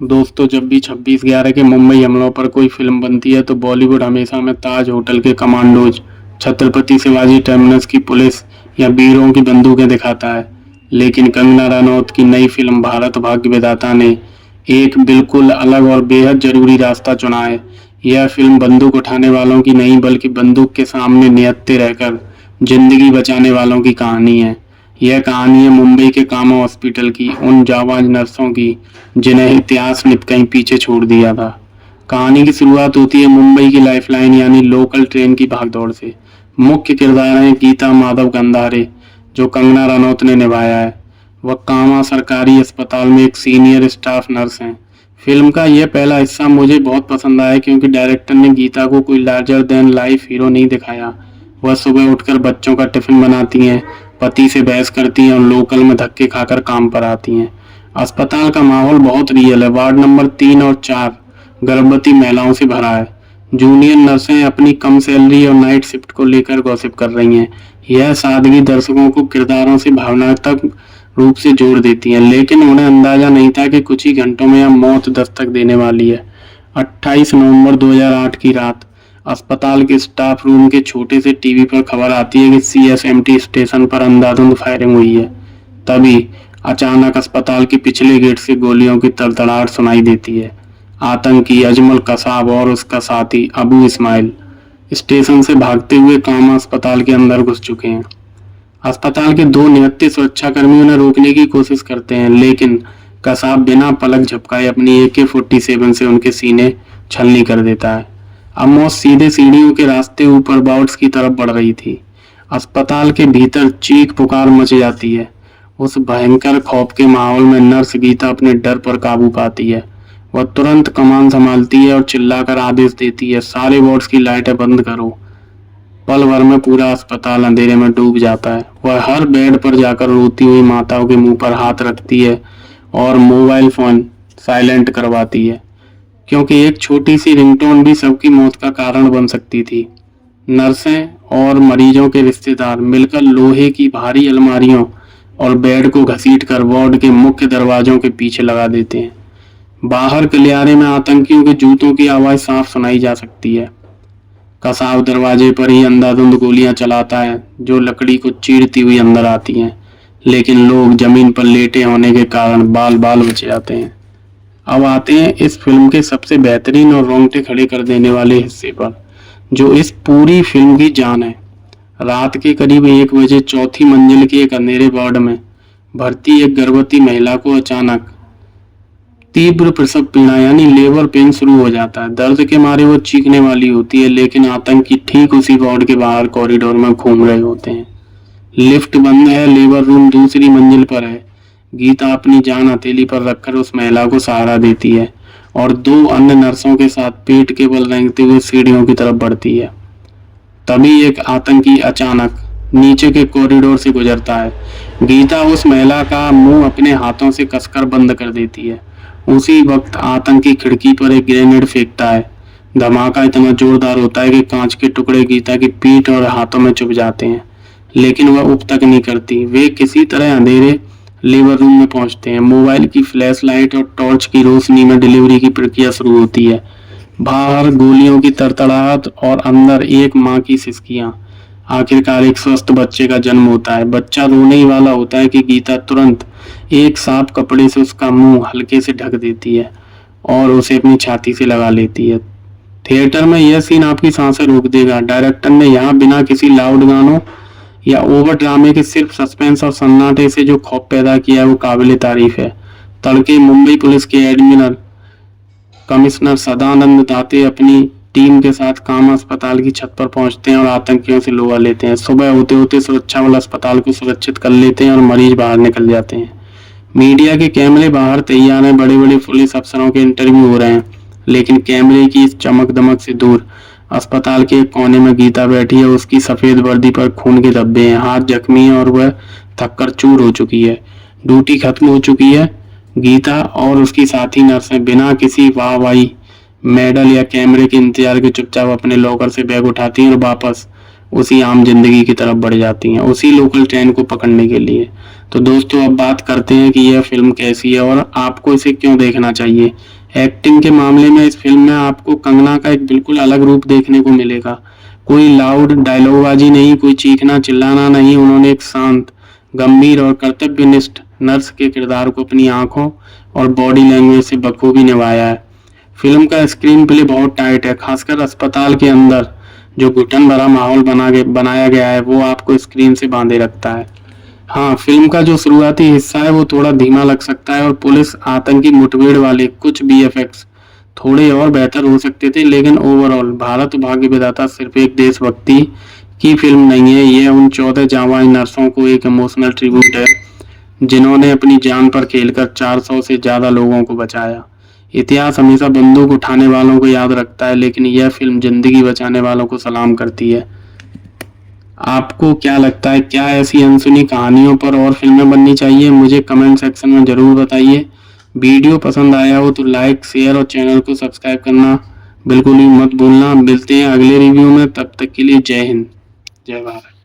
दोस्तों, जब भी 26/11 के मुंबई हमलों पर कोई फिल्म बनती है तो बॉलीवुड हमेशा हमें ताज होटल के कमांडोज, छत्रपति शिवाजी टर्मिनस की पुलिस या वीरों की बंदूकें दिखाता है। लेकिन कंगना रनौत की नई फिल्म भारत भाग्य विधाता ने एक बिल्कुल अलग और बेहद जरूरी रास्ता चुना है। यह फिल्म बंदूक उठाने वालों की नहीं बल्कि बंदूक के सामने निहत्थे रहकर जिंदगी बचाने वालों की कहानी है। यह कहानी है मुंबई के कामा हॉस्पिटल की, उन जाबाज नर्सों की जिन्हें इतिहास ने कहीं पीछे छोड़ दिया था। कहानी की शुरुआत होती है मुंबई की लाइफलाइन यानी लोकल ट्रेन की भागदौड़ से। मुख्य किरदार हैं गीता माधव गंधारे, जो कंगना रनौत ने निभाया है। वह कामा सरकारी अस्पताल में एक सीनियर स्टाफ नर्स हैं। फिल्म का यह पहला हिस्सा मुझे बहुत पसंद आया क्योंकि डायरेक्टर ने गीता को कोई लार्जर देन लाइफ हीरो नहीं दिखाया। वह सुबह उठकर बच्चों का टिफिन बनाती हैं, पति से बहस करती हैं और लोकल में धक्के खाकर काम पर आती हैं। अस्पताल का माहौल बहुत रियल है। वार्ड नंबर 3 और 4 गर्भवती महिलाओं से भरा है। जूनियर नर्सें अपनी कम सैलरी और नाइट शिफ्ट को लेकर गॉसिप कर रही हैं। यह सादगी दर्शकों को किरदारों से भावनात्मक रूप से जोड़ देती है, लेकिन उन्हें अंदाजा नहीं था कि कुछ ही घंटों में यह मौत दस्तक देने वाली है। 28 नवंबर 2008 की रात अस्पताल के स्टाफ रूम के छोटे से टीवी पर खबर आती है कि सीएसएमटी स्टेशन पर अंधाधुंध फायरिंग हुई है। तभी अचानक अस्पताल के पिछले गेट से गोलियों की तड़तड़ाहट सुनाई देती है। आतंकी अजमल कसाब और उसका साथी अबू इस्माइल स्टेशन से भागते हुए कामा अस्पताल के अंदर घुस चुके हैं। अस्पताल के दो निहत्थे सुरक्षाकर्मी उन्हें रोकने की कोशिश करते हैं, लेकिन कसाब बिना पलक झपकाए अपनी AK-47 से उनके सीने छलनी कर देता है। अब मौत सीधे सीढ़ियों के रास्ते ऊपर बाउट्स की तरफ बढ़ रही थी। अस्पताल के भीतर चीख पुकार मच जाती है। उस भयंकर खौफ के माहौल में नर्स गीता अपने डर पर काबू पाती है। वह तुरंत कमान संभालती है और चिल्लाकर आदेश देती है, सारे वार्ड्स की लाइटें बंद करो। पल भर में पूरा अस्पताल अंधेरे में डूब जाता है। वह हर बेड पर जाकर रोती हुई माताओं के मुंह पर हाथ रखती है और मोबाइल फोन साइलेंट करवाती है, क्योंकि एक छोटी सी रिंगटोन भी सबकी मौत का कारण बन सकती थी। नर्सें और मरीजों के रिश्तेदार मिलकर लोहे की भारी अलमारियों और बेड को घसीटकर वार्ड के मुख्य दरवाजों के पीछे लगा देते हैं। बाहर गलियारे में आतंकियों के जूतों की आवाज साफ सुनाई जा सकती है। कसाब दरवाजे पर ही अंधाधुंध गोलियां चलाता है जो लकड़ी को चीरती हुई अंदर आती हैं, लेकिन लोग जमीन पर लेटे होने के कारण बाल बाल बच जाते हैं। अब आते हैं इस फिल्म के सबसे बेहतरीन और रोंगटे खड़े कर देने वाले हिस्से पर, जो इस पूरी फिल्म की जान है। रात के करीब 1 बजे चौथी मंजिल के एक अंधेरे वार्ड में भर्ती एक गर्भवती महिला को अचानक तीव्र प्रसव पीड़ा यानी लेबर पेन शुरू हो जाता है। दर्द के मारे वो चीखने वाली होती है, लेकिन आतंकी ठीक उसी वार्ड के बाहर कॉरिडोर में घूम रहे होते हैं। लिफ्ट बंद है, लेबर रूम दूसरी मंजिल पर है। गीता अपनी जान हथेली पर रखकर उस महिला को सहारा देती है और 2 अन्य नर्सों के साथ पेट के बल रेंगते हुए सीढ़ियों की तरफ बढ़ती है। तभी एक आतंकी अचानक नीचे के कॉरिडोर से गुजरता है। गीता उस महिला का मुंह अपने हाथों से कसकर बंद कर देती है। उसी वक्त आतंकी खिड़की पर एक ग्रेनेड फेंकता है। धमाका इतना जोरदार होता है कि कांच के टुकड़े गीता की पीठ और हाथों में चुभ जाते हैं, लेकिन वह उप तक नहीं करती। वे किसी तरह अंधेरे लेबर रूम में पहुंचते हैं। मोबाइल की फ्लैश लाइट और टॉर्च की रोशनी में डिलीवरी की प्रक्रिया शुरू होती है। बाहर गोलियों की तड़तड़ाहट और अंदर एक माँ की सिसकियां। आखिरकार एक स्वस्थ बच्चे का जन्म होता है। बच्चा रोने ही वाला होता है कि गीता तुरंत एक साफ कपड़े से उसका मुंह हल्के से ढक देती है और उसे अपनी छाती से लगा लेती है। थिएटर में यह सीन आपकी सांसें रोक देगा। डायरेक्टर ने यहाँ बिना किसी लाउड गानों या ओवर ड्रामे के सिर्फ सस्पेंस और सन्नाटे से जो खौफ पैदा किया है वो काबिल तारीफ है। तड़के मुंबई पुलिस के एडमिरल कमिश्नर सदानंद दाते अपनी टीम के साथ कामा अस्पताल की छत पर पहुंचते हैं और आतंकियों से लोहा लेते हैं। सुबह होते होते सुरक्षा बल अस्पताल को सुरक्षित कर लेते हैं और मरीज बाहर निकल जाते हैं। मीडिया के कैमरे बाहर तैयार हैं, बड़े बड़े पुलिस अफसरों के इंटरव्यू हो रहे हैं, लेकिन कैमरे की इस चमक दमक से दूर अस्पताल के एक कोने में गीता बैठी है। उसकी सफेद वर्दी पर खून के धब्बे हैं, हाथ जख्मी है और वह थककर चूर हो चुकी है। ड्यूटी खत्म हो चुकी है। गीता और उसकी साथी नर्सें बिना किसी वाहवाही, मेडल या कैमरे के इंतजार के चुपचाप अपने लॉकर से बैग उठाती हैं और वापस उसी आम जिंदगी की तरफ बढ़ जाती हैं, उसी लोकल ट्रेन को पकड़ने के लिए। तो दोस्तों अब बात करते हैं कि यह फिल्म कैसी है और आपको इसे क्यों देखना चाहिए। एक्टिंग के मामले में इस फिल्म में आपको कंगना का एक बिल्कुल अलग रूप देखने को मिलेगा। कोई लाउड डायलॉगबाजी नहीं, कोई चीखना चिल्लाना नहीं। उन्होंने एक शांत, गंभीर और कर्तव्यनिष्ठ नर्स के किरदार को अपनी आंखों और बॉडी लैंग्वेज से बखूबी निभाया है। फिल्म का स्क्रीन प्ले बहुत टाइट है, खासकर अस्पताल के अंदर जो घुटन भरा माहौल बनाया गया है वो आपको स्क्रीन से बांधे रखता है। हाँ, फिल्म का जो शुरुआती हिस्सा है वो थोड़ा धीमा लग सकता है और पुलिस आतंकी मुठभेड़ वाले कुछ बीएफएक्स थोड़े और बेहतर हो सकते थे, लेकिन ओवरऑल भारत भाग्य विधाता सिर्फ एक देशभक्ति की फिल्म नहीं है, यह उन 14 जांबाज नर्सों को एक इमोशनल ट्रिब्यूट है जिन्होंने अपनी जान पर खेलकर 400 से ज्यादा लोगों को बचाया। इतिहास हमेशा बंदूक उठाने वालों को याद रखता है, लेकिन यह फिल्म जिंदगी बचाने वालों को सलाम करती है। आपको क्या लगता है, क्या ऐसी अनसुनी कहानियों पर और फिल्में बननी चाहिए? मुझे कमेंट सेक्शन में जरूर बताइए। वीडियो पसंद आया हो तो लाइक, शेयर और चैनल को सब्सक्राइब करना बिल्कुल ही मत भूलना। मिलते हैं अगले रिव्यू में, तब तक के लिए जय हिंद, जय भारत।